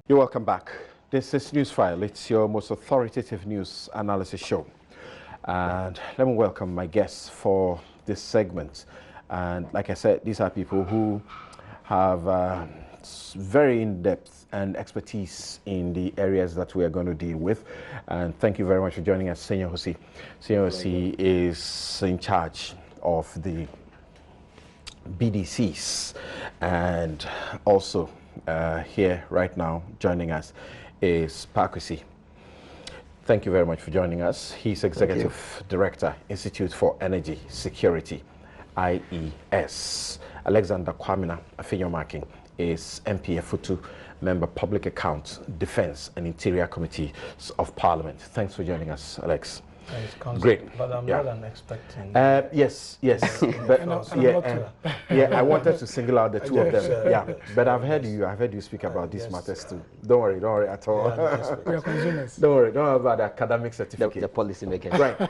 You're welcome back. This is Newsfile. It's your most authoritative news analysis show. And let me welcome my guests for this segment. And like I said, these are people who have very in-depth and expertise in the areas that we are going to deal with. And thank you very much for joining us, Senior Hosi. Senior Hosi is in charge of the BDCs, and also here right now joining us is Pakwesi. Thank you very much for joining us. He's Executive Director, Institute for Energy Security, IES. Alexander Kwamina Afinyomakin is MPF Futu, Member Public Accounts, Defense and Interior Committee of Parliament. Thanks for joining us, Alex. Great. But I'm not expecting. Yes, but I wanted to single out the two of them. Yeah, but I've heard you speak about these matters too. Don't worry at all. We are consumers. Don't worry about the academic certificate. The policy making. Right.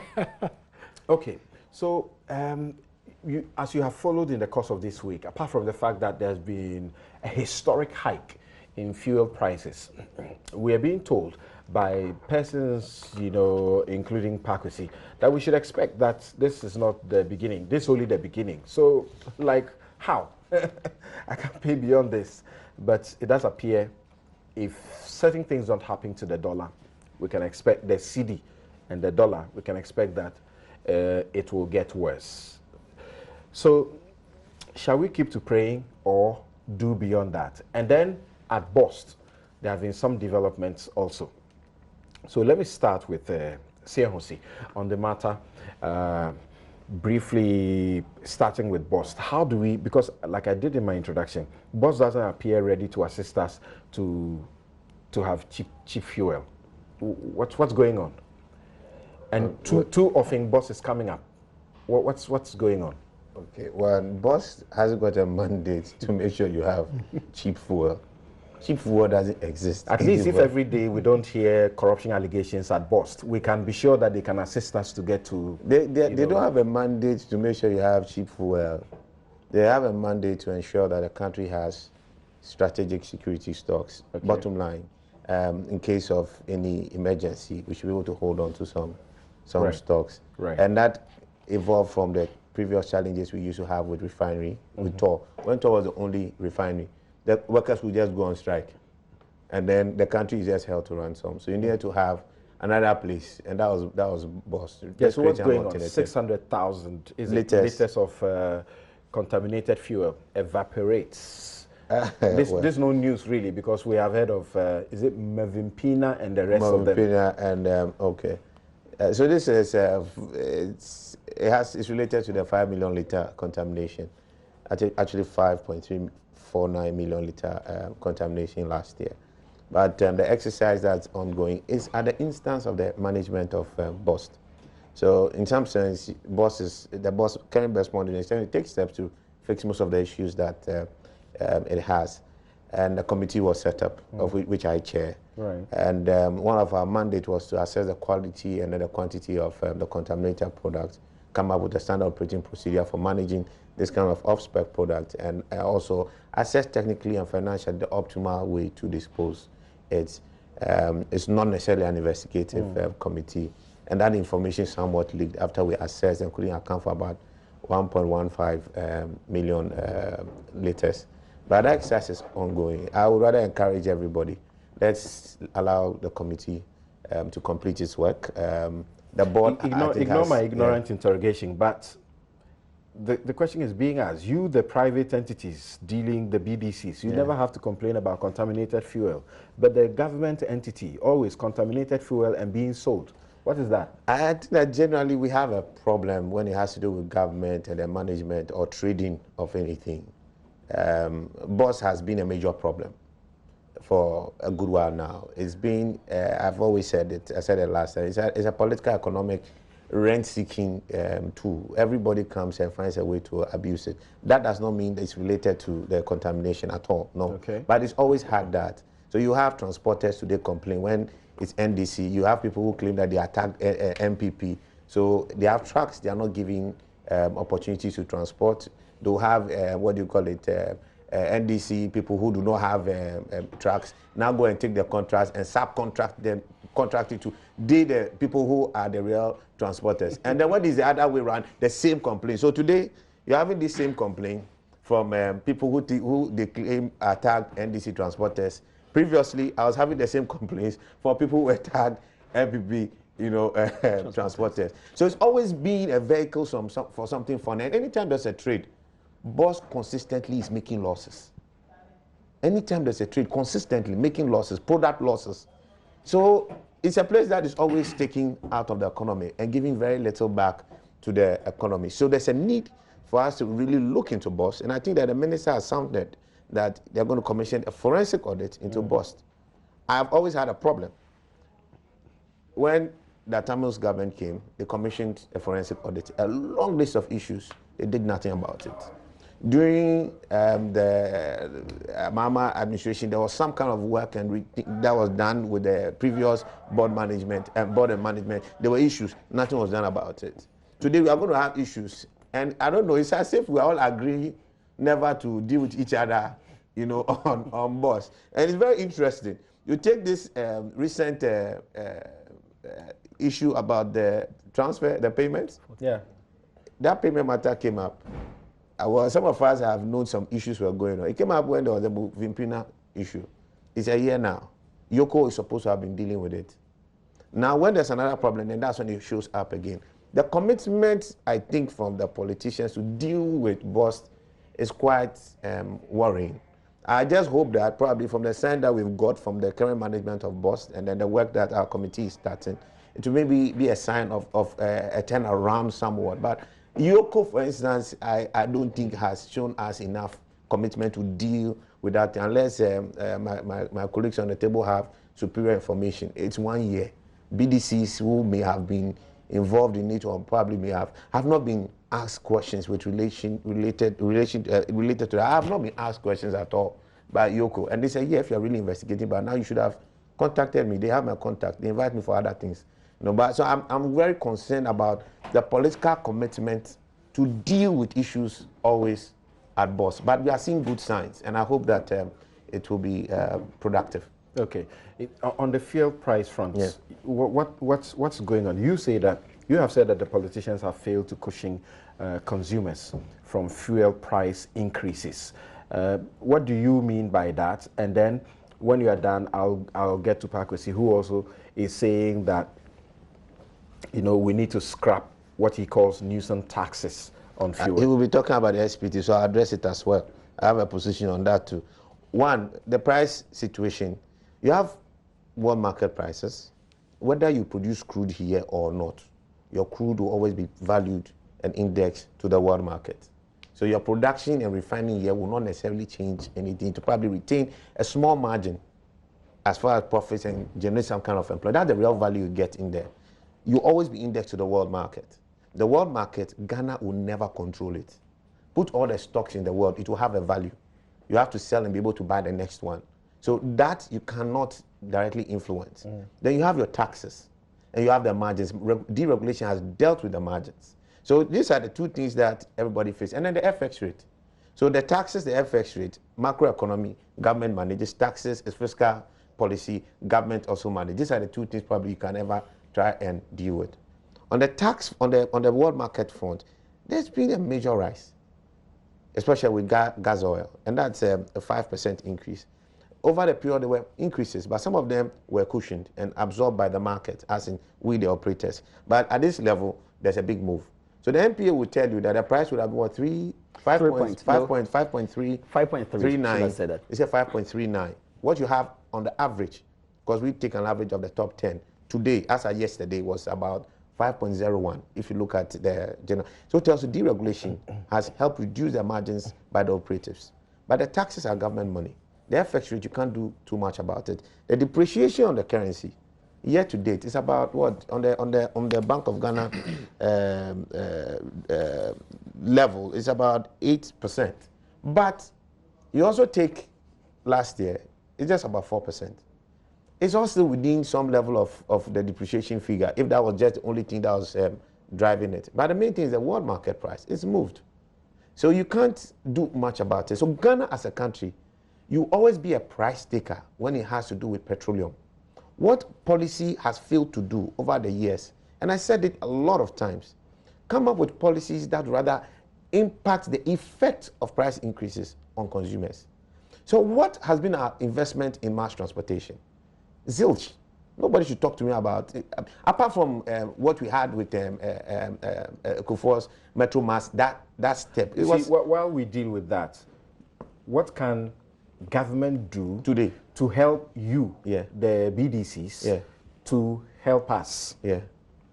Okay. So, as you have followed in the course of this week, apart from the fact that there's been a historic hike in fuel prices, we are being told by persons, including Pakwesi, that we should expect that this is not the beginning. This is only the beginning. So, like, how? I can't pay beyond this. But it does appear if certain things don't happen to the dollar, we can expect the CD and the dollar, we can expect that it will get worse. So, shall we keep to praying or do beyond that? And then at Gov't, there have been some developments also. So let me start with Hosi on the matter, briefly starting with Gov't. How do we, because like I did in my introduction, Gov't doesn't appear ready to assist us to have cheap fuel. What's going on? And too often Gov't is coming up. What's going on? Okay, well, Gov't hasn't got a mandate to make sure you have cheap fuel. Cheap fuel doesn't exist. At least if every day we don't hear corruption allegations at Gov't, we can be sure that they can assist us to get to... They don't have a mandate to make sure you have cheap fuel. They have a mandate to ensure that the country has strategic security stocks. Okay. Bottom line, in case of any emergency, we should be able to hold on to some right. stocks. Right. And that evolved from the previous challenges we used to have with refinery, with TOR. When TOR was the only refinery, the workers would just go on strike. And then the country is just held to ransom. So you needed to have another place, and that was Gov't. Yes, so what's going on? 600,000 liters of contaminated fuel evaporates. There's no news really, because we have heard of, is it Mavimpina and the rest of them? Mavimpina and, okay. So this is, it's related to the 5 million liter contamination. Actually 5.349 million liter contamination last year. But the exercise that's ongoing is at the instance of the management of Gov't. So in some sense, the current responding is trying to take steps to fix most of the issues that it has. And a committee was set up, of which I chair. Right. And one of our mandates was to assess the quality and then the quantity of the contaminated products, come up with a standard operating procedure for managing this kind of off-spec product, and also assess technically and financially the optimal way to dispose it. It's not necessarily an investigative committee, and that information somewhat leaked after we assessed and couldn't account for about 1.15 million liters. But that exercise is ongoing. I would rather encourage everybody. Let's allow the committee to complete its work. The board ignore my ignorant interrogation, but the question is being asked. You, the private entities dealing the BDCs, you never have to complain about contaminated fuel, but the government entity, always contaminated fuel and being sold. What is that? I think that generally we have a problem when it has to do with government and the management or trading of anything. Gov't has been a major problem for a good while now. It's been, I've always said it, I said it last time, it's a political, economic, rent-seeking tool. Everybody comes and finds a way to abuse it. That does not mean that it's related to the contamination at all, no. Okay. But it's always had that. So you have transporters today complain when it's NDC, you have people who claim that they attacked MPP. So they have trucks, they are not giving opportunities to transport. They'll have, what do you call it, NDC, people who do not have trucks, now go and take the contracts and subcontract them, contract it to the people who are the real transporters. And then what is the other way around? The same complaint. So today, you're having this same complaint from people who they claim are tagged NDC transporters. Previously, I was having the same complaints for people who were tagged MPP, transporters. So it's always been a vehicle for something fun. And anytime there's a trade, boss consistently is making losses. Anytime there's a trade, consistently making losses, product losses. So it's a place that is always taking out of the economy and giving very little back to the economy. So there's a need for us to really look into boss. And I think that the minister has sounded that they're going to commission a forensic audit into boss. I've always had a problem. When the Tamils government came, they commissioned a forensic audit, a long list of issues. They did nothing about it. During the Mama administration, there was some kind of work that was done with the previous board and management. There were issues. Nothing was done about it. Today we are going to have issues, and I don't know. It's as if we all agree never to deal with each other, on boss. And it's very interesting. You take this recent issue about the transfer, the payments. Yeah. That payment matter came up. Well, some of us have known some issues were going on. It came up when there was the Vimpina issue. It's a year now. Yoko is supposed to have been dealing with it. Now, when there's another problem, then that's when it shows up again. The commitment, I think, from the politicians to deal with boss is quite worrying. I just hope that probably from the sign that we've got from the current management of boss and then the work that our committee is starting, it will maybe be a sign of a turnaround somewhat. But Yoko, for instance, I don't think has shown us enough commitment to deal with that unless my colleagues on the table have superior information. It's 1 year. BDCs who may have been involved in it or probably may have not been asked questions with related to that. I have not been asked questions at all by Yoko. And they say, yeah, if you're really investigating, but now you should have contacted me. They have my contact. They invite me for other things. But so I'm very concerned about the political commitment to deal with issues always at boss. But we are seeing good signs, and I hope that it will be productive. Okay. On the fuel price front, yeah. what's going on? You have said that the politicians have failed to cushion consumers from fuel price increases. What do you mean by that? And then when you are done, I'll get to Pakwesi, who also is saying that we need to scrap what he calls nuisance taxes on fuel. He will be talking about the SPT, so I'll address it as well. I have a position on that too. One, the price situation. You have world market prices. Whether you produce crude here or not, your crude will always be valued and indexed to the world market. So your production and refining here will not necessarily change anything to probably retain a small margin as far as profits and generate some kind of employment. That's the real value you get in there. You always be indexed to the world market. The world market, Ghana will never control it. Put all the stocks in the world, it will have a value. You have to sell and be able to buy the next one. So that you cannot directly influence. Then you have your taxes and you have the margins. Deregulation has dealt with the margins. So these are the two things that everybody faces. And then the FX rate. So the taxes, the FX rate, macroeconomy, government manages taxes, is fiscal policy, government also manages. These are the two things probably you can ever try and deal with. On the tax, on the world market front, there's been a major rise, especially with gas oil, and that's a 5% increase. Over the period, there were increases, but some of them were cushioned and absorbed by the market, as in we, the operators. But at this level, there's a big move. So the NPA will tell you that the price would have been what, 5.39. It's a 5.39. What you have on the average, because we take an average of the top 10, today, as of yesterday, was about 5.01, if you look at the general. So it tells you deregulation has helped reduce the margins by the operatives. But the taxes are government money. The FX rate, you can't do too much about it. The depreciation on the currency, year to date, is about what? On the Bank of Ghana level, it's about 8%. But you also take last year, it's just about 4%. It's also within some level of the depreciation figure, if that was just the only thing that was driving it. But the main thing is the world market price. It's moved. So you can't do much about it. So Ghana as a country, you always be a price taker when it has to do with petroleum. What policy has failed to do over the years, and I said it a lot of times, come up with policies that rather impact the effect of price increases on consumers. So what has been our investment in mass transportation? Zilch. Nobody should talk to me about it. Apart from what we had with Kufuor's Metro Mass, that step. While we deal with that, what can government do today to help you, yeah, the BDCs, yeah, to help us? Yeah.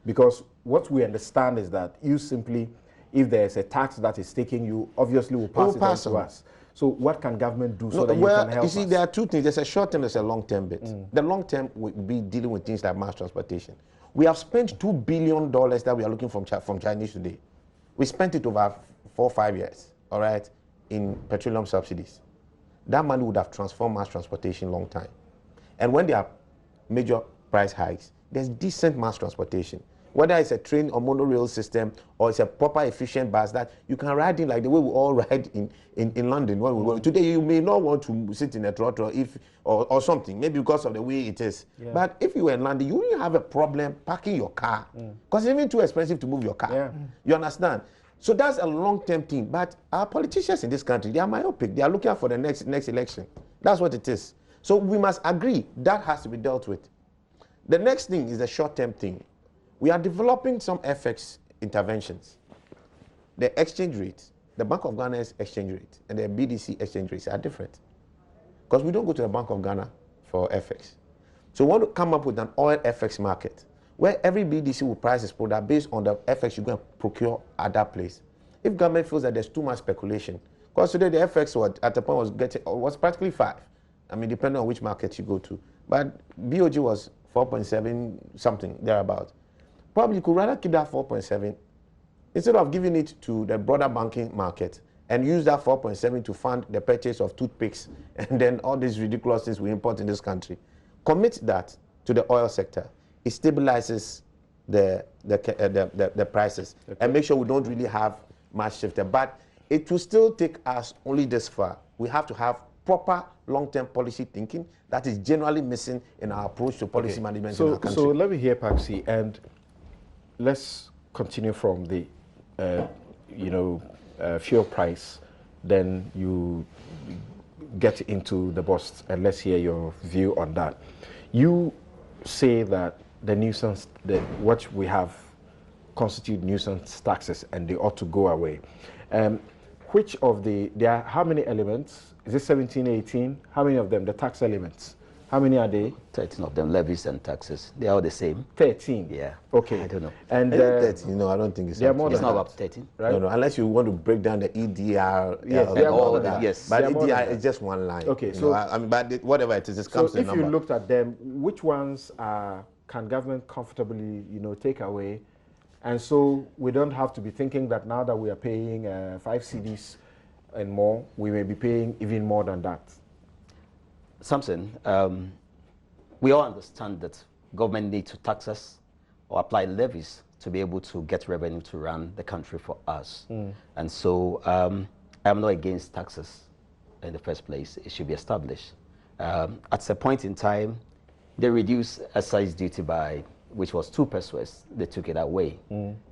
Because what we understand is that you simply, if there's a tax that is taking you, obviously will pass it on to us. So what can government do so that you can help us? You see, there are two things. There's a short term, there's a long term bit. The long term will be dealing with things like mass transportation. We have spent $2 billion that we are looking from Chinese today. We spent it over 4 or 5 years, all right, in petroleum subsidies. That money would have transformed mass transportation long time. And when there are major price hikes, there's decent mass transportation. Whether it's a train or monorail system or it's a proper efficient bus that you can ride in like the way we all ride in London when we go. Today you may not want to sit in a trotro or something, maybe because of the way it is. Yeah. But if you were in London, you wouldn't have a problem parking your car because it's even too expensive to move your car. Yeah. You understand? So that's a long-term thing. But our politicians in this country, they are myopic. They are looking out for the next election. That's what it is. So we must agree that has to be dealt with. The next thing is the short-term thing. We are developing some FX interventions. The exchange rate, the Bank of Ghana's exchange rate and the BDC exchange rates are different. Because we don't go to the Bank of Ghana for FX. So we want to come up with an oil FX market where every BDC will price its product based on the FX you go and procure at that place. If government feels that there's too much speculation, because today the FX at the point was practically 5. I mean, depending on which market you go to. But BOG was 4.7 something, thereabout. Probably you could rather keep that 4.7 instead of giving it to the broader banking market and use that 4.7 to fund the purchase of toothpicks and then all these ridiculous things we import in this country. Commit that to the oil sector. It stabilizes the prices and make sure we don't really have much shifter. But it will still take us only this far. We have to have proper long-term policy thinking that is generally missing in our approach to policy management in our country. So let me hear Paxi, and let's continue from the, fuel price. Then you get into the bust, and let's hear your view on that. You say that the nuisance, what we have constitute nuisance taxes, and they ought to go away. Which of there are how many elements? Is it 17, 18? How many of them, the tax elements? How many are they? 13 of them, levies and taxes. They are all the same. 13? Yeah. Okay. I don't know. And 13, no, I don't think it's they are more it's than not about 13. Right? No, unless you want to break down the EDR. Yes, they are more than that. Yes. But EDR is just one line. Okay, so I mean, but whatever it is, it comes to a number. So if you looked at them, which ones can government comfortably, take away? And so we don't have to be thinking that now that we are paying 5 cedis and more, we may be paying even more than that. Samson, we all understand that government needs to tax us or apply levies to be able to get revenue to run the country for us. And so I'm not against taxes in the first place. It should be established. At a point in time, they reduced excise duty by, which was 2 pesos. They took it away.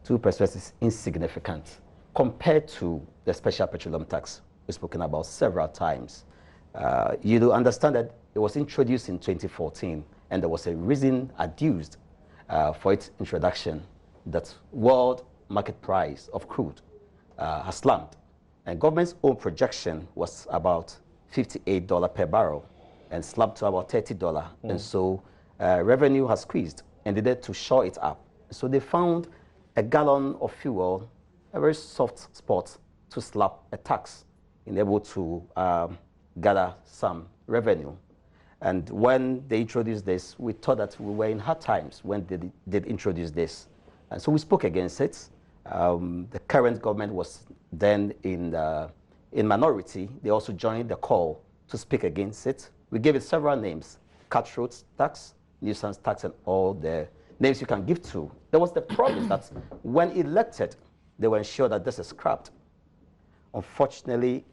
2 pesos is insignificant compared to the special petroleum tax we've spoken about several times. You do understand that it was introduced in 2014, and there was a reason adduced for its introduction, that world market price of crude has slumped. And government's own projection was about $58 per barrel and slumped to about $30. And so revenue has squeezed, and they needed to shore it up. So they found a gallon of fuel, a very soft spot to slap a tax, and able to gather some revenue. And when they introduced this, we thought that we were in hard times when they did introduce this. And so we spoke against it. The current government was then in minority. They also joined the call to speak against it. We gave it several names: cutthroat tax, nuisance tax, and all the names you can give to. There was the promise that when elected, they will ensure that this is scrapped. unfortunately,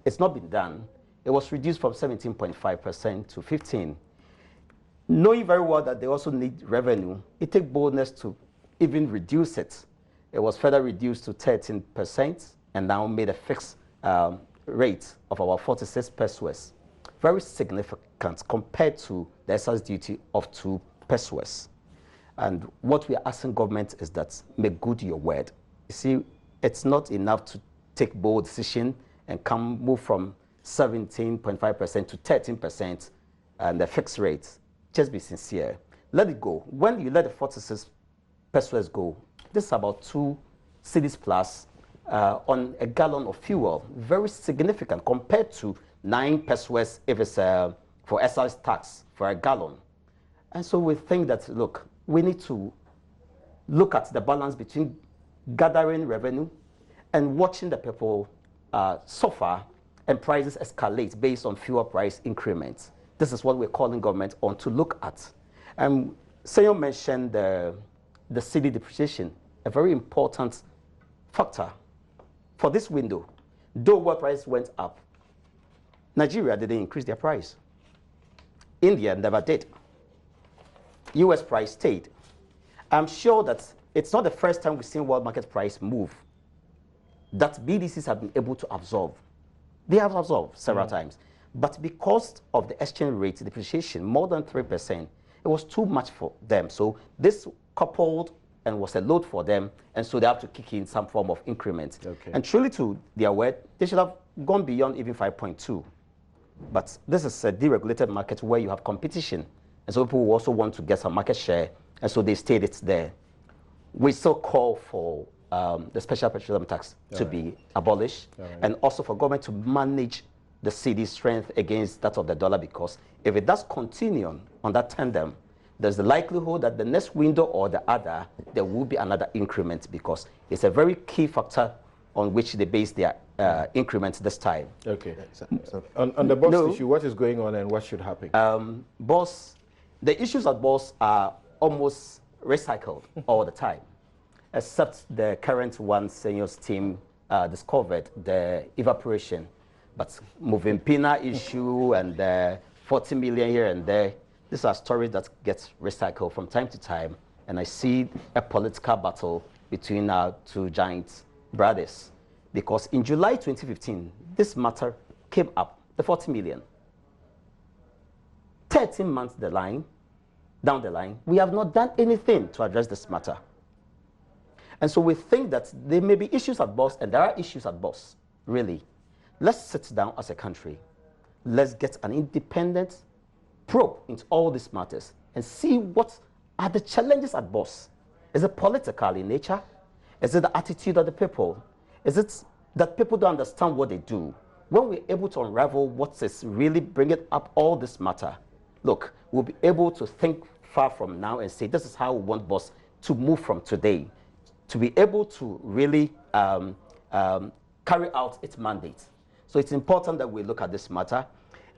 it's not been done. It was reduced from 17.5% to 15%. Knowing very well that they also need revenue, it takes boldness to even reduce it. It was further reduced to 13% and now made a fixed rate of about 46 pesos. Very significant compared to the excise duty of 2 pesos. And what we are asking government is that make good your word. You see, it's not enough to take bold decision and move from 17.5% to 13% and the fixed rate. Just be sincere. Let it go. When you let the 46 pesos go, this is about 2 cedis plus on a gallon of fuel. Very significant compared to 9 pesos if it's for excise tax for a gallon. And so we think that, look, we need to look at the balance between gathering revenue and watching the people suffer and prices escalate based on fuel price increments. This is what we're calling government on to look at. And Senor mentioned the cedi depreciation, a very important factor for this window. Though world price went up, Nigeria didn't increase their price. India never did. US price stayed. I'm sure that it's not the first time we've seen world market price move that BDCs have been able to absorb. They have absorbed several times. But because of the exchange rate depreciation, more than 3%, it was too much for them. So this coupled and was a load for them, and so they have to kick in some form of increment. Okay. And truly to their word, they should have gone beyond even 5.2. But this is a deregulated market where you have competition, and so people also want to get some market share, and so they stayed it there. We still call for the special petroleum tax to be abolished, and also for government to manage the cedi's strength against that of the dollar, because if it does continue on that tandem, there's the likelihood that the next window or the other, there will be another increment, because it's a very key factor on which they base their increments this time. Okay. On the boss issue, what is going on and what should happen? The issues at boss are almost recycled all the time, except the current one Senyor's team discovered, the evaporation. But moving Pina issue and 40 million here and there, these are stories that get recycled from time to time. And I see a political battle between our two giant brothers. Because in July 2015, this matter came up, the 40 million. 13 months down the line, we have not done anything to address this matter. And so we think that there may be issues at boss, and there are issues at boss, really. Let's sit down as a country. Let's get an independent probe into all these matters and see what are the challenges at boss. Is it political in nature? Is it the attitude of the people? Is it that people don't understand what they do? When we're able to unravel what is really bringing up all this matter, look, we'll be able to think far from now and say, this is how we want boss to move from today, to be able to really carry out its mandate. So it's important that we look at this matter.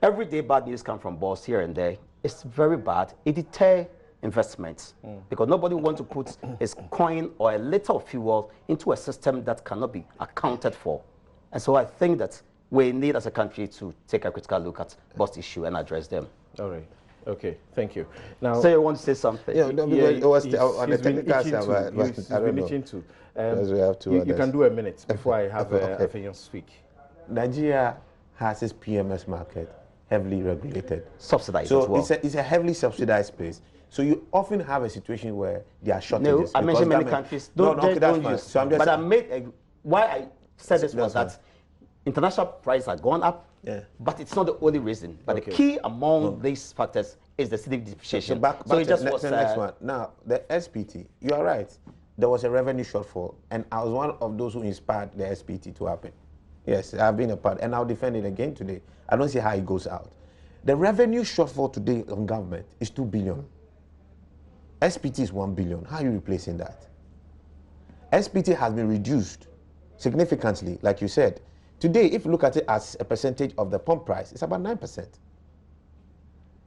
Every day bad news comes from boss here and there. It's very bad. It deters investments because nobody wants to put his coin or a liter of fuel into a system that cannot be accounted for. And so I think that we need as a country to take a critical look at boss issue and address them. All right. Okay, thank you. Now, so you want to say something? Yeah, no, it was on the technical side, but I don't know. You can do a minute before I have Afeyan speak. Nigeria has its PMS market heavily regulated. Subsidized so as well. It's a heavily subsidized place. So you often have a situation where there are shortages. No, I mentioned many countries. Don't use. So but I made why I said this was that international prices have gone up, but it's not the only reason. But the key among these factors is the cedi depreciation. So it just was the next one. Now, the SPT, you are right. There was a revenue shortfall, and I was one of those who inspired the SPT to happen. Yes, I've been a part, and I'll defend it again today. I don't see how it goes out. The revenue shortfall today on government is 2 billion. SPT is 1 billion. How are you replacing that? SPT has been reduced significantly, like you said. Today, if you look at it as a percentage of the pump price, it's about 9%.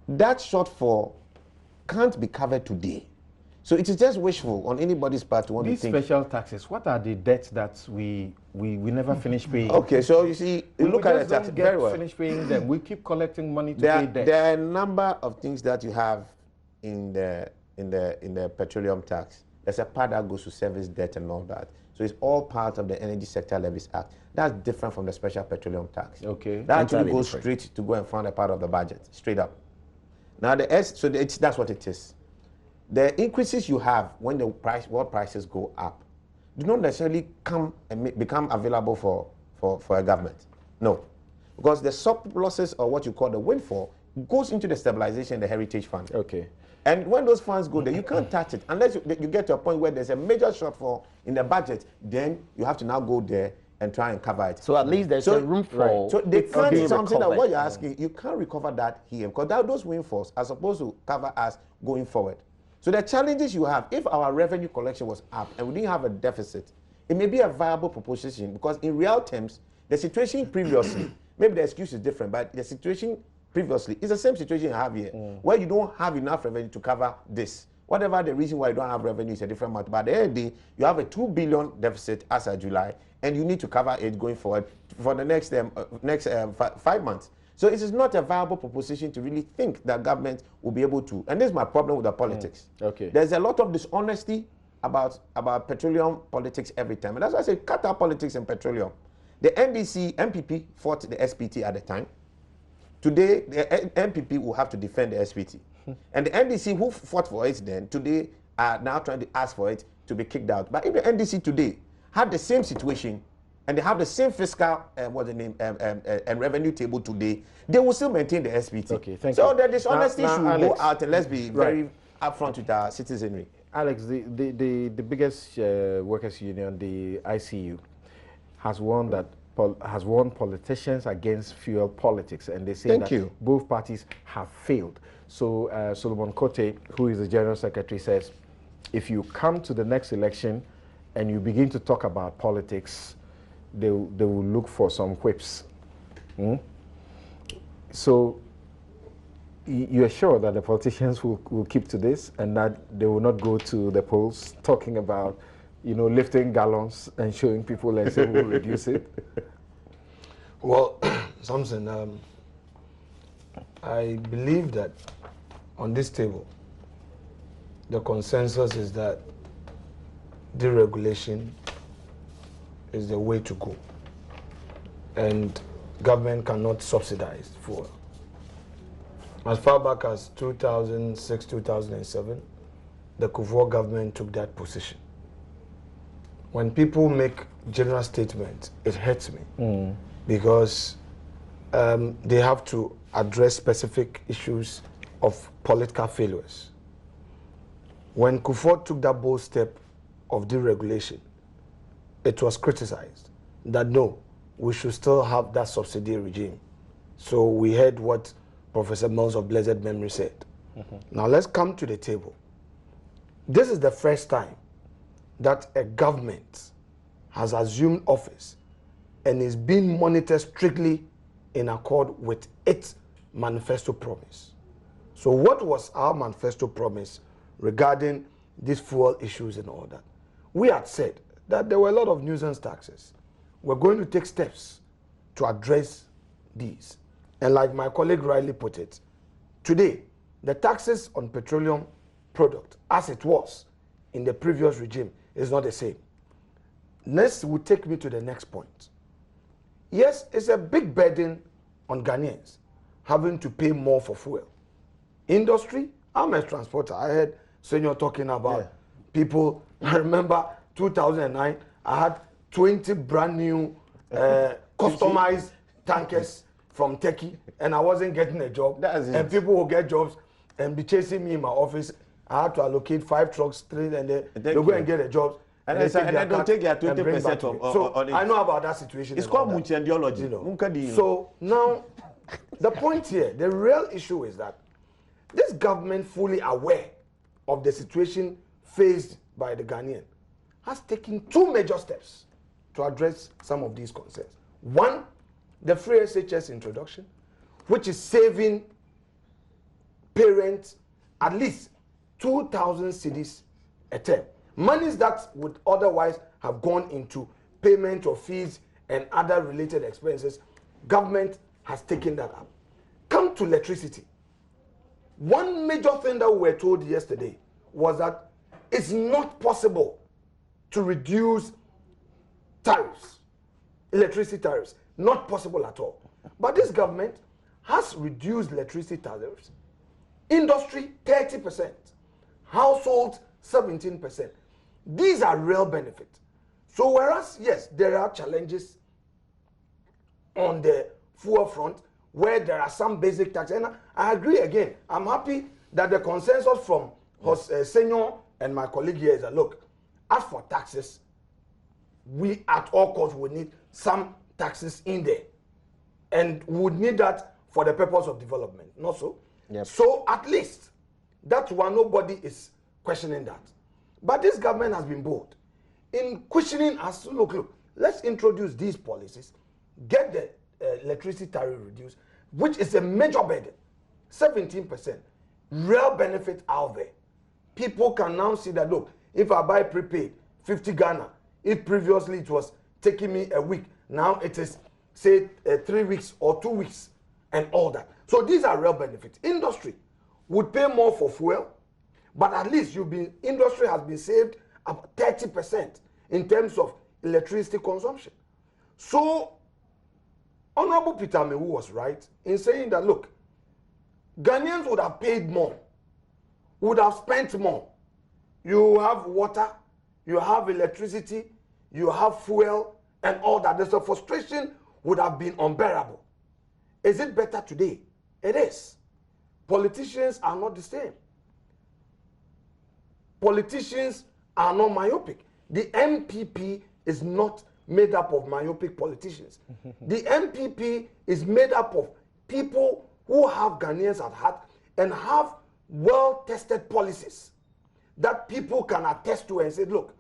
That shortfall can't be covered today. So it is just wishful on anybody's part to want These to think. special taxes, what are the debts that we never finish paying? Okay, so you see, you look at the tax very well. Finish paying them. We keep collecting money to There, pay debt. there are a number of things that you have in the petroleum tax. There's a part that goes to service debt and all that. So it's all part of the Energy Sector Levies Act. That's different from the special petroleum tax. Okay. That actually goes different. straight to go and fund a part of the budget, straight up. Now that's what it is. The increases you have when the world prices go up do not necessarily come and become available for a government. No. Because the surpluses, or what you call the windfall, goes into the stabilization, the heritage fund. Okay. And when those funds go there, you can't touch it unless you get to a point where there's a major shortfall in the budget. Then you have to now go there and try and cover it. So at least there's a room for. Right. So they can't being something that recovered. what you're asking, you can't recover that here because those windfalls are supposed to cover us going forward. So the challenges you have, if our revenue collection was up and we didn't have a deficit, it may be a viable proposition because in real terms, the situation previously, maybe the excuse is different, but the situation previously is the same situation you have here, where you don't have enough revenue to cover this. Whatever the reason why you don't have revenue is a different matter. But at the end of the day, you have a 2 billion deficit as of July, and you need to cover it going forward for the next 5 months. So it is not a viable proposition to really think that government will be able to. And this is my problem with the politics. Okay. There's a lot of dishonesty about petroleum politics every time. And that's why I say cut out politics and petroleum. The MPP fought the SPT at the time. Today, the MPP will have to defend the SPT. And the NDC who fought for it then, today are now trying to ask for it to be kicked out. But if the NDC today had the same situation, and they have the same fiscal and revenue table today, they will still maintain the SPT. Okay, thank you. So the dishonesty Now, should Alex, go out, and let's be very right. upfront with our citizenry. Alex, the biggest workers' union, the ICU, has warned that politicians against fuel politics, and they say that both parties have failed. So Solomon Kote, who is the General Secretary, says, if you come to the next election and you begin to talk about politics, they will look for some whips. So you're sure that the politicians will keep to this and that they will not go to the polls talking about, lifting gallons and showing people and saying we'll reduce it? Well, Samson, I believe that on this table, the consensus is that deregulation is the way to go. And government cannot subsidize fuel. As far back as 2006, 2007, the Gov't government took that position. When people make general statements, it hurts me because they have to address specific issues of political failures. When Gov't took that bold step of deregulation, it was criticized that no, we should still have that subsidy regime. So we heard what Professor Mills of blessed memory said. Now let's come to the table. This is the first time that a government has assumed office and is being monitored strictly in accord with its manifesto promise. So what was our manifesto promise regarding these fuel issues and all that? We had said that there were a lot of nuisance taxes. We're going to take steps to address these. And like my colleague rightly put it, today, the taxes on petroleum product, as it was in the previous regime, is not the same. Next will take me to the next point. Yes, it's a big burden on Ghanaians having to pay more for fuel. Industry, I'm a transporter. I heard Senor talking about people. I remember 2009, I had 20 brand new customized tankers from Turkey, and I wasn't getting a job. And people will get jobs and be chasing me in my office. I had to allocate 5 trucks, 3, and they'll go and get a job. And they don't take their 20% on it. I know about that situation. It's called ideology. So now, the point here, the real issue is that this government, fully aware of the situation faced by the Ghanaian, has taken 2 major steps to address some of these concerns. One, the free SHS introduction, which is saving parents at least 2,000 cedis a term. Monies that would otherwise have gone into payment of fees and other related expenses, government has taken that up. Come to electricity. One major thing that we were told yesterday was that it's not possible to reduce tariffs, electricity tariffs, not possible at all. But this government has reduced electricity tariffs, industry 30%, households 17%. These are real benefits. So whereas, yes, there are challenges on the fuel front where there are some basic taxes, and I agree again. I'm happy that the consensus from Senor and my colleague here is that, look, as for taxes, we at all costs will need some taxes in there. And we would need that for the purpose of development, not so? Yep. So at least, that's why nobody is questioning that. But this government has been bold in questioning us. Look, let's introduce these policies, get the electricity tariff reduced, which is a major burden, 17%. Real benefit out there. People can now see that, look, if I buy prepaid, 50 Ghana, if previously it was taking me a week, now it is, say, 3 weeks or 2 weeks and all that. So these are real benefits. Industry would pay more for fuel, but at least industry has been saved about 30% in terms of electricity consumption. So Honorable Peter Mewu was right in saying that, look, Ghanaians would have paid more, would have spent more. You have water, you have electricity, you have fuel, and all that. The frustration would have been unbearable. Is it better today? It is. Politicians are not the same. Politicians are not myopic. The MPP is not made up of myopic politicians. The MPP is made up of people who have Ghanaians at heart and have well-tested policies that people can attest to and say, look,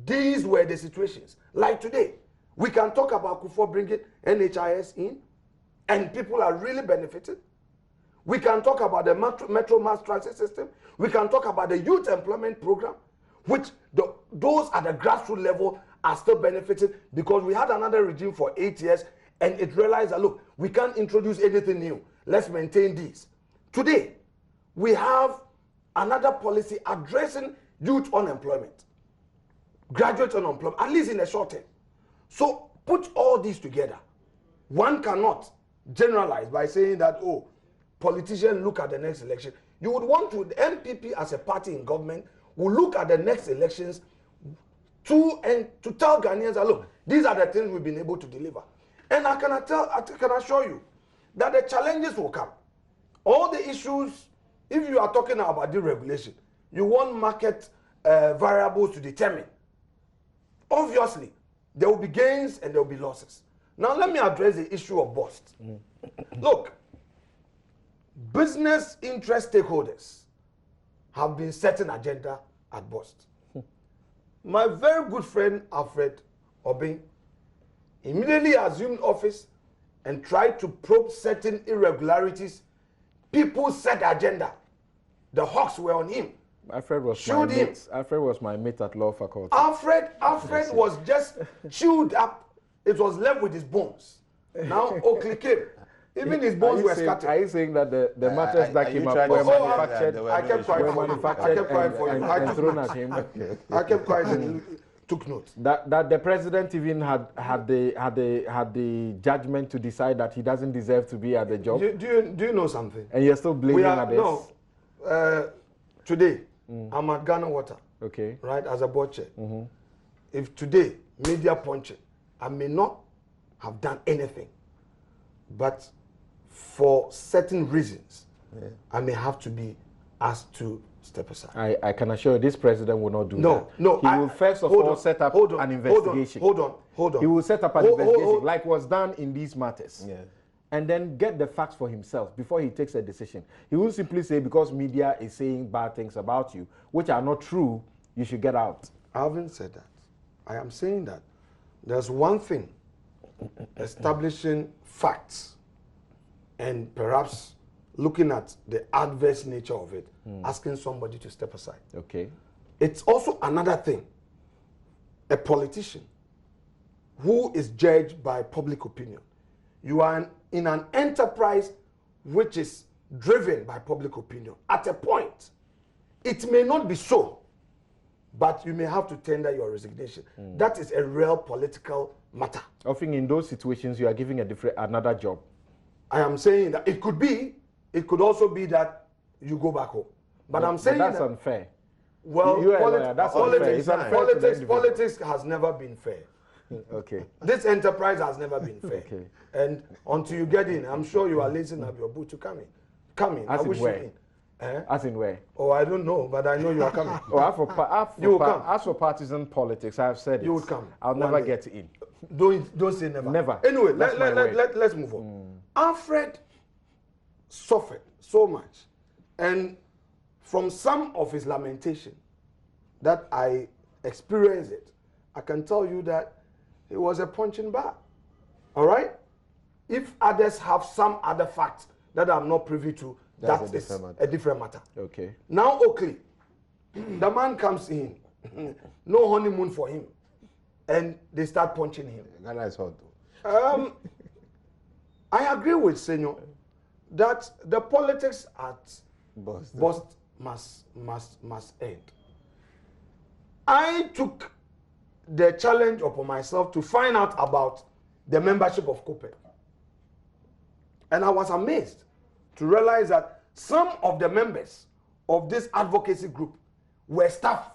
these were the situations. Like today, we can talk about Kufuor bringing NHIS in, and people are really benefited. We can talk about the Metro Mass Transit System. We can talk about the Youth Employment Program, which those at the grassroots level are still benefiting, because we had another regime for 8 years and it realized that, look, we can't introduce anything new. Let's maintain these. Today, we have another policy addressing youth unemployment, graduate unemployment, at least in the short term. So put all these together. One cannot generalize by saying that, oh, politicians look at the next election. You would want to, the MPP as a party in government will look at the next elections to tell Ghanaians that, look, these are the things we've been able to deliver. And I can assure you that the challenges will come. All the issues, if you are talking about deregulation, you want market variables to determine. Obviously, there will be gains and there will be losses. Now let me address the issue of bust. Look, business interest stakeholders have been setting agenda at bust. My very good friend Alfred Obin immediately assumed office and tried to probe certain irregularities. People set the agenda. The hawks were on him. Alfred was my mate at law faculty. Alfred was just chewed up. It was left with his bones. Now Oakley came. Even his bones were scattered. Are you saying that the matters that came up were manufactured? I kept quiet for you. And thrown at him. I kept quiet and took note. That the president even had the judgment to decide that he doesn't deserve to be at the job. Do you know something? And you're still blaming others. No. Today, I'm at Ghana Water. Okay. Right, as a board chair. If today media punching, I may not have done anything, but for certain reasons, I may have to be asked to step aside. I can assure you this president will not do that. No. He will first of all set up an investigation. Hold on. He will set up an investigation like was done in these matters. Yeah. And then get the facts for himself before he takes a decision. He will simply say, because media is saying bad things about you, which are not true, you should get out. I haven't said that. I am saying that there's one thing, establishing facts and perhaps looking at the adverse nature of it, asking somebody to step aside. Okay. it's also another thing. A politician who is judged by public opinion. You are in an enterprise which is driven by public opinion. At a point, it may not be so, but you may have to tender your resignation. That is a real political matter. Often in those situations, you are giving another job. I am saying that it could be, it could also be that you go back home. But I'm saying that's unfair. Well, that's politics has never been fair. Okay. This enterprise has never been fair. Okay. And until you get in, I'm sure you are lacing up your boot to come in. Come in. As I in wish where? you in. Eh? As in where? Oh, I don't know, but I know you are coming. You will come. As for partisan politics, I have said You it. would come. I'll never get in. Don't say never. Never. Anyway, That's let's move on. Alfred suffered so much, and from some of his lamentation that I experienced it, I can tell you that it was a punching bag. All right? If others have some other facts that I'm not privy to, that's a different matter. Okay. Now, Oakley, the man comes in, no honeymoon for him, and they start punching him. Ghana is hot though. I agree with Senor that the politics at Bust must end. I took the challenge upon myself to find out about the membership of COPEC. And I was amazed to realize that some of the members of this advocacy group were staff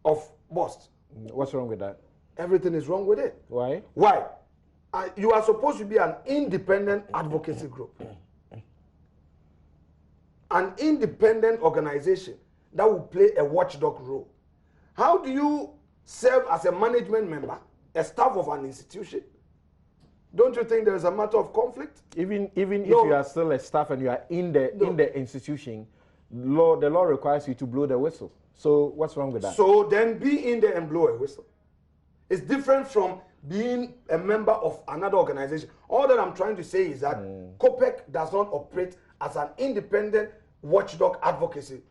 of Bust. What's wrong with that? Everything is wrong with it. Why? Why? You are supposed to be an independent advocacy group. An independent organization that will play a watchdog role. How do you serve as a management member, a staff of an institution? Don't you think there is a matter of conflict? Even if you are still a staff and you are in the institution, the law requires you to blow the whistle. So what's wrong with that? So then be in there and blow a whistle. It's different from being a member of another organization. All that I'm trying to say is that COPEC does not operate as an independent watchdog advocacy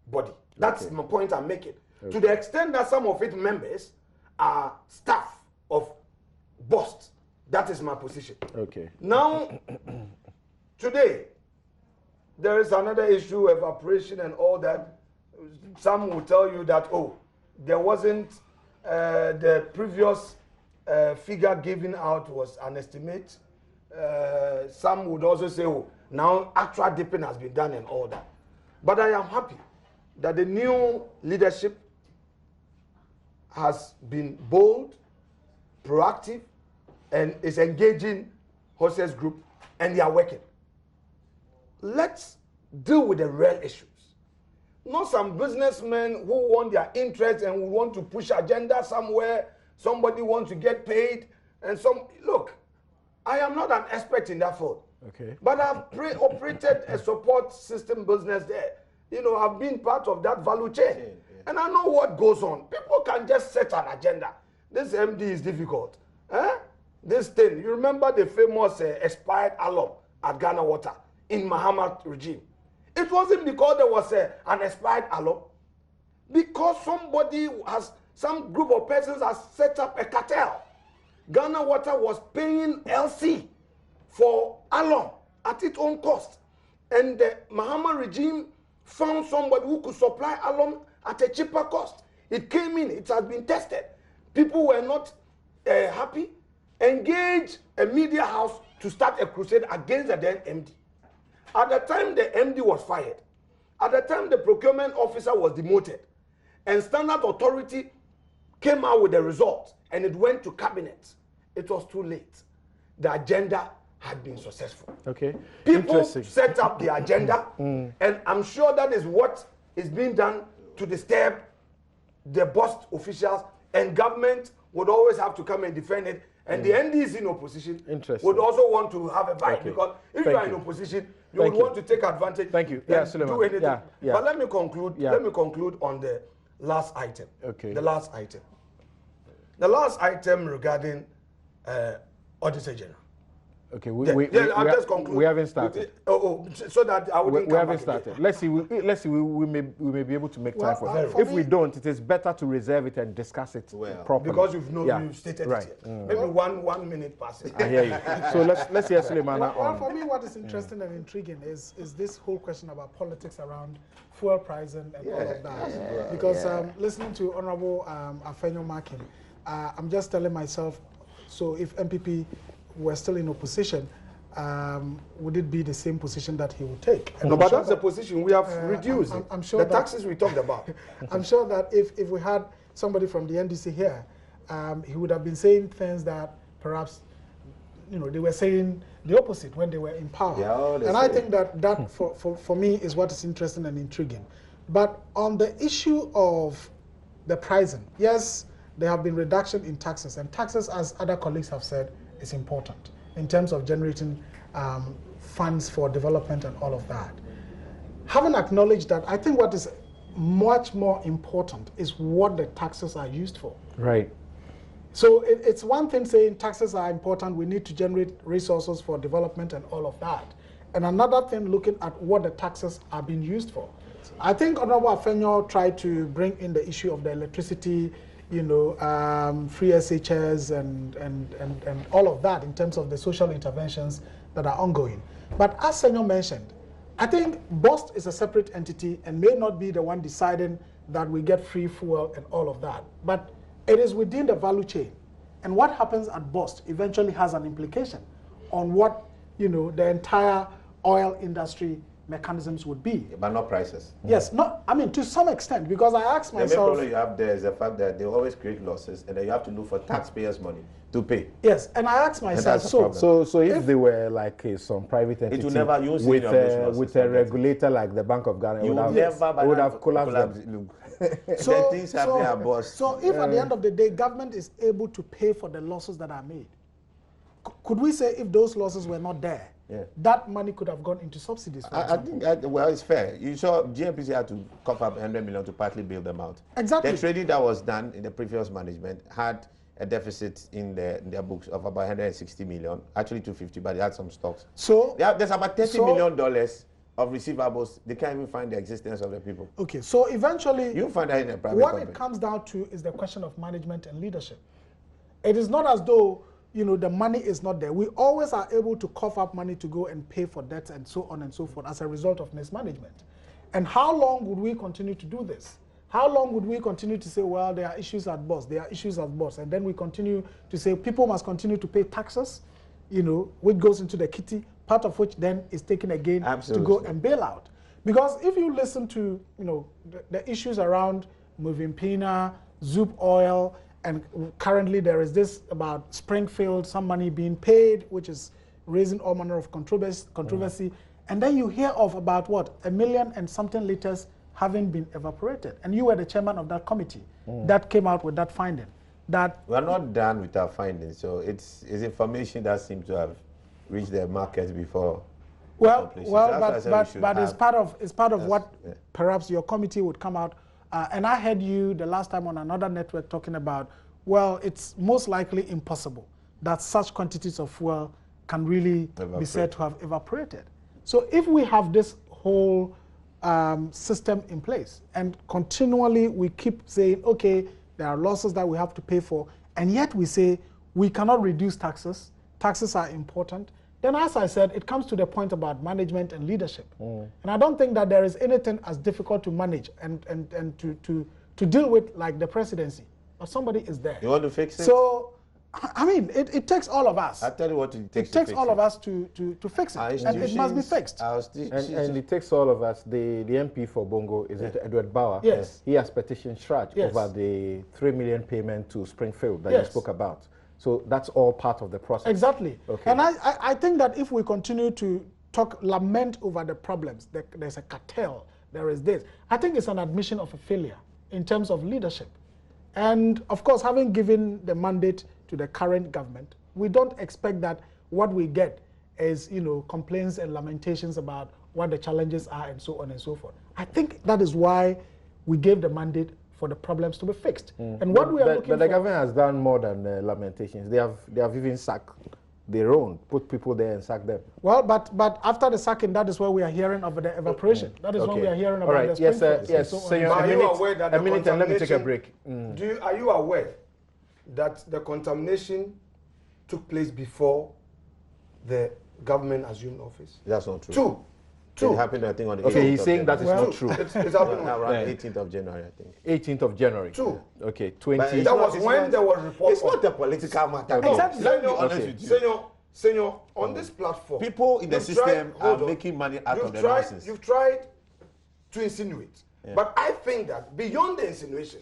body. That's my point I'm making. To the extent that some of its members are staff of Bust, that is my position. Okay. Now, today, there is another issue, evaporation and all that. Some will tell you that, oh, there wasn't the previous figure given out was an estimate. Some would also say, oh, now actual dipping has been done and all that. But I am happy that the new leadership has been bold, proactive, and is engaging Horses Group, and they are working. Let's deal with the real issues. Not some businessmen who want their interest and who want to push agenda somewhere. Somebody wants to get paid, and look, I am not an expert in that field. Okay. But I've operated a support system business there. You know, I've been part of that value chain. And I know what goes on. People can just set an agenda. This MD is difficult. This thing, you remember the famous expired alum at Ghana Water in Muhammad regime. It wasn't because there was an expired alum. Because some group of persons has set up a cartel. Ghana Water was paying LC for alum at its own cost. And the Muhammad regime found somebody who could supply alum at a cheaper cost. It came in, it has been tested. People were not happy. Engage a media house to start a crusade against the then MD. At the time the MD was fired, at the time the procurement officer was demoted, and Standard Authority came out with the result, and it went to cabinet. It was too late. The agenda had been successful. Okay. People set up the agenda, and I'm sure that is what is being done to disturb the Bust officials, and government would always have to come and defend it. And the NDs in opposition would also want to have a bite, because if you are in opposition, you would want to take advantage. Thank you. Yeah, do anything. Yeah. But let me conclude. Let me conclude on the last item. Okay. The last item. The last item regarding Auditor General. Okay, I'm just concluding. We haven't started. So that I wouldn't We haven't started. Let's see. We may be able to make time for it. If we don't, it is better to reserve it and discuss it properly. Because you've stated it here. Maybe 1 minute passes. I hear you. So let's hear Suleimana on. For me, what is interesting and intriguing is this whole question about politics around fuel pricing and all of that. Because listening to Honorable Afenyo Makin, I'm just telling myself, so if MPP were still in opposition, would it be the same position that he would take? And no, but that's the position we have reduced. I'm sure the taxes we talked about. I'm sure that if we had somebody from the NDC here, he would have been saying things that perhaps, they were saying the opposite when they were in power. Yeah, and I think that for me is what is interesting and intriguing. But on the issue of the pricing, yes, there have been reduction in taxes, and taxes, as other colleagues have said, is important in terms of generating funds for development and all of that. Having acknowledged that, I think what is much more important is what the taxes are used for. Right. So it's one thing saying taxes are important, we need to generate resources for development and all of that. And another thing looking at what the taxes are being used for. I think Honorable Afenyo tried to bring in the issue of the electricity, free SHS and all of that in terms of the social interventions that are ongoing. But as Senor mentioned, I think GPRTU is a separate entity and may not be the one deciding that we get free fuel and all of that. But it is within the value chain. And what happens at GPRTU eventually has an implication on what, the entire oil industry mechanisms would be. But not prices. Yes, to some extent, because I asked myself... The main problem you have there is the fact that they always create losses and then you have to look for taxpayers' money to pay. Yes, and I asked myself, so if they were like some private entity it will never use with a regulator like the Bank of Ghana, it would have collapsed. So things happening at GPRTU. So if at the end of the day, government is able to pay for the losses that are made, could we say if those losses were not there, that money could have gone into subsidies? I think, it's fair. You saw GNPC had to cough up 100 million to partly bail them out. Exactly. The trading that was done in the previous management had a deficit in their books of about 160 million, actually 250, but they had some stocks. So there's about $30 million of receivables. They can't even find the existence of the people. Okay, so eventually, you find that in a private company. It comes down to is the question of management and leadership. It is not as though the money is not there. We always are able to cough up money to go and pay for debts and so on and so forth as a result of mismanagement. And how long would we continue to do this? How long would we continue to say, well, there are issues at GPRTU, there are issues at GPRTU, and then we continue to say people must continue to pay taxes, which goes into the kitty, part of which then is taken again to go and bail out. Because if you listen to, the issues around Movimpina, Zoop Oil, and currently there is this about Springfield, some money being paid, which is raising all manner of controversy. And then you hear of about 1 million and something liters having been evaporated. And you were the chairman of that committee that came out with that finding. That we're not done with our findings, so it's information that seems to have reached the market before. But it's part of what perhaps your committee would come out. And I heard you the last time on another network talking about, well, it's most likely impossible that such quantities of fuel can really be said to have evaporated. So if we have this whole system in place and continually we keep saying, okay, there are losses that we have to pay for, and yet we say we cannot reduce taxes, taxes are important, then as I said, it comes to the point about management and leadership. And I don't think that there is anything as difficult to manage and to deal with like the presidency. But somebody is there. You want to fix it? So, I mean, it takes all of us. I'll tell you what it takes. It takes all of us to fix it, and it must be fixed. And it takes all of us. The MP for Bongo, is it Edward Bauer? Yes. He has petitioned Shraj over the 3 million payment to Springfield that you spoke about. So that's all part of the process. Exactly. Okay. And I think that if we continue to lament over the problems, there's a cartel, there is this, I think it's an admission of a failure in terms of leadership. And of course, having given the mandate to the current government, we don't expect that what we get is, complaints and lamentations about what the challenges are and so on and so forth. I think that is why we gave the mandate for the problems to be fixed. And what we are looking for... But the government has done more than lamentations. They have even sacked their own, put people there and sack them. Well, but after the sacking, that is where we are hearing of the evaporation. That is when we are hearing about the yes, spring yes. so So a minute, and let me take a break. Are you aware that the contamination took place before the government assumed office? That's not true. Two. It happened, I think, on the Okay, 18th he's of saying that January. is not true. It's happening Around 18th of January, I think. 18th of January. Two. Okay, But 20. it's That not- was it's when not- there was reports. It's not a political matter. No, Let me be honest Okay. with you. Senor, on this platform, People in the you've system tried- hold are on. making money out of the tried, nonsense. You've tried to insinuate. But I think that beyond the insinuation,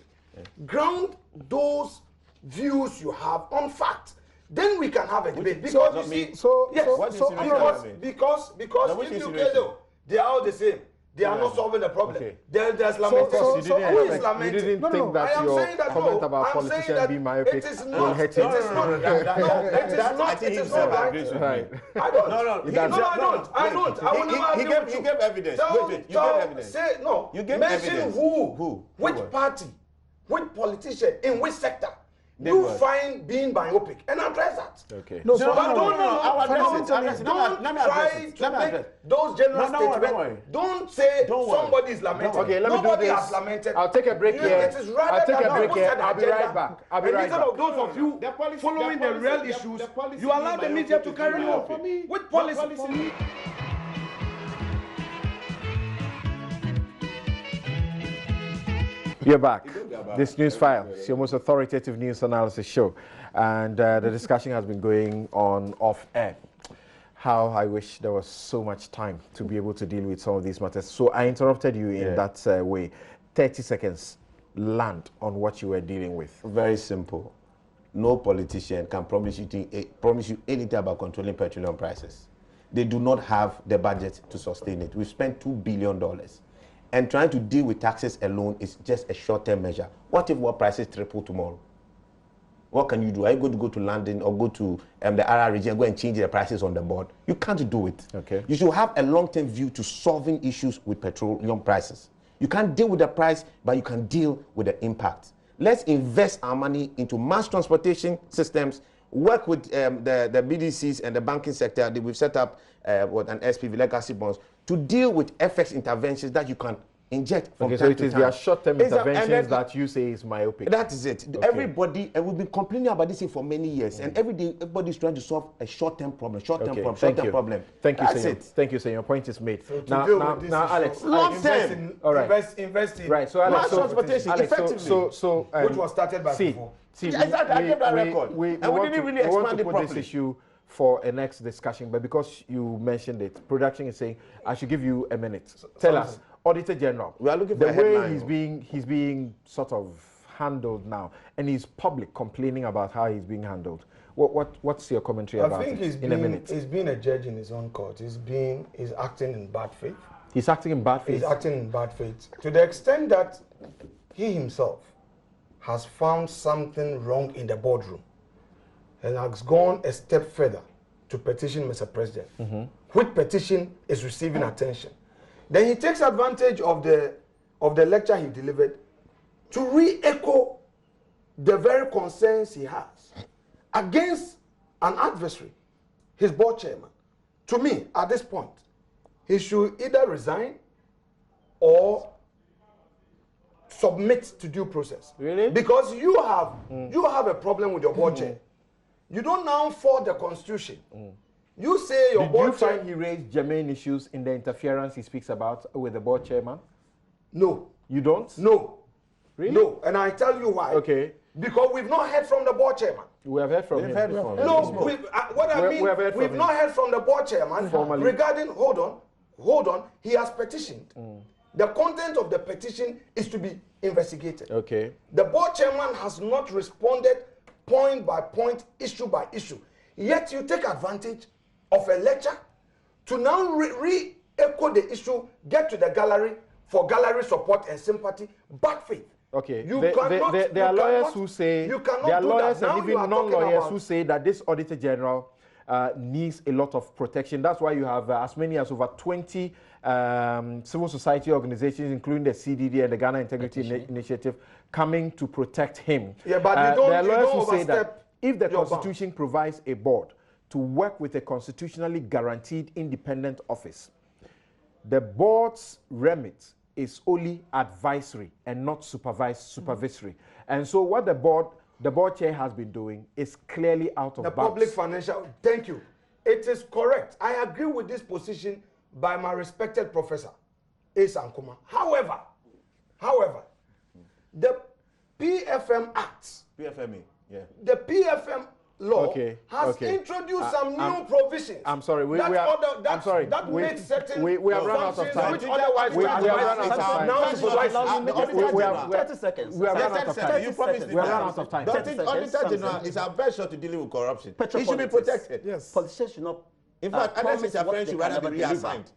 ground those views you have on fact. Then we can have a debate. Because you see, because which if you insinuation? get they are all the same. They are not solving the problem. Okay. There's lamentation. You didn't Who is expect- lamenting? you didn't think that I am your saying that comment about I'm saying politicians that being myopic it is will not. hurt It you. is not. It is not right. Right. I don't. No, I don't. I will never he agree with gave you. evidence. Wait, you gave evidence. Say no. You gave Mention evidence. who? Which Who? party? Which politician? In which sector? Then You what? find being myopic and address that. Okay. No, But so I'll address it. Don't Let me try address it. to Let me make address it. those general No, don't worry, statements. Don't say Don't worry. somebody is lamenting. Okay, let me do Nobody this. has lamented. I'll take a break You- here. It is rather I'll take that a break people here. set the I'll be agenda. right back. I'll be And right instead back. of those of you following the real issues, you allow the media to carry on. With policy. You're back. This Newsfile, it's your most authoritative news analysis show. And the discussion has been going on off air. How I wish there was so much time to be able to deal with some of these matters. So I interrupted you in that way. 30 seconds, land on what you were dealing with. Very simple. No politician can promise you anything about controlling petroleum prices. They do not have the budget to sustain it. We've spent $2 billion. And trying to deal with taxes alone is just a short-term measure. What if what prices triple tomorrow? What can you do? Are you going to go to London or go to the Arab region and go and change the prices on the board? You can't do it. Okay. You should have a long-term view to solving issues with petroleum prices. You can't deal with the price, but you can deal with the impact. Let's invest our money into mass transportation systems, work with the BDCs and the banking sector. We've set up an SPV, legacy bonds, to deal with FX interventions that you can inject from Okay, time so it to is time. their short-term It's interventions that you say is myopic. That is it. Okay. Everybody, and we've been complaining about this thing for many years, and every day everybody's trying to solve a short-term problem, Okay, short-term Thank you, That's Senor. it. Thank you, Senor. Your point is made. To Now, deal with this issue, Alex. Long term. All right. Invest in Right, so Alex, Mass transportation, Alex, effectively. which was started by before. Yeah, exactly, I gave that record. And we want didn't to- really we want expand to it put this properly. issue for a next discussion, but because you mentioned it, production is saying I should give you a minute. Tell us, Auditor General. We are looking the for a way headline. he's being sort of handled now, and he's public complaining about how he's being handled. What's your commentary about I think it in a minute? he's being a judge in his own court. He's acting in bad faith. He's acting in bad faith. He's acting in bad faith to the extent that he himself has found something wrong in the boardroom and has gone a step further to petition Mr. President, which petition is receiving attention. Then he takes advantage of the lecture he delivered to re-echo the very concerns he has against an adversary, his board chairman. To me, at this point, he should either resign or submit to due process. Really? Because you have a problem with your board chair. You don't now fault the constitution. You say your Did board you chair. find he raised germane issues in the interference he speaks about with the board chairman? No. You don't? No. Really? No. And I tell you why. Okay. Because we've not heard from the board chairman. We have heard from him. heard from him. No, what I mean, we have heard from we've him. not heard from the board chairman Formally. regarding, hold on, he has petitioned. The content of the petition is to be investigated. Okay. The board chairman has not responded point by point, issue by issue. Yet you take advantage of a lecture to now re-echo the issue, get to the gallery for gallery support and sympathy, bad faith. Okay. You There are lawyers cannot- who say, you cannot there are do lawyers that. Now and you even are talking non-lawyers about- who say that this Auditor General needs a lot of protection. That's why you have as many as over 20 civil society organizations, including the CDD and the Ghana Integrity Initiative, coming to protect him. Yeah, but there are you lawyers don't who say that overstep if the your Constitution provides a board to work with a constitutionally guaranteed independent office. The board's remit is only advisory and not supervisory. And so what the board chair has been doing is clearly out of bounds. The public financial, thank you. It is correct. I agree with this position by my respected professor, Ace Ankuma. However, the PFM Act, PFME, yeah. the PFM law has okay. introduced some new provisions. I'm sorry, I'm sorry. That makes certain we have run out of time. Which otherwise we have run out of time. Now supervise. 30 seconds. We have run out of time. You promised We have run out of time. Don't think Auditor General is our best shot to dealing with corruption. He should be protected. Yes. Politicians should not. In fact, unless it's a what friend, they should can rather be never deliver. reassigned.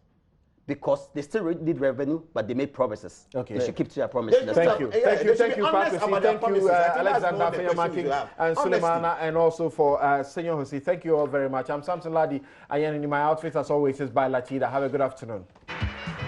Because they still need revenue, but they made promises. Okay. They should keep to their promises. Thank you, they should thank be you, honest Patrick. about their Thank you, promises. I think that's Alexander more the questions Fayamaking you have. and Honesty. Sulemana, and also for Senior Hussey. Thank you all very much. I'm Samson Ladi. I am in my outfit as always is by Lachida. Have a good afternoon.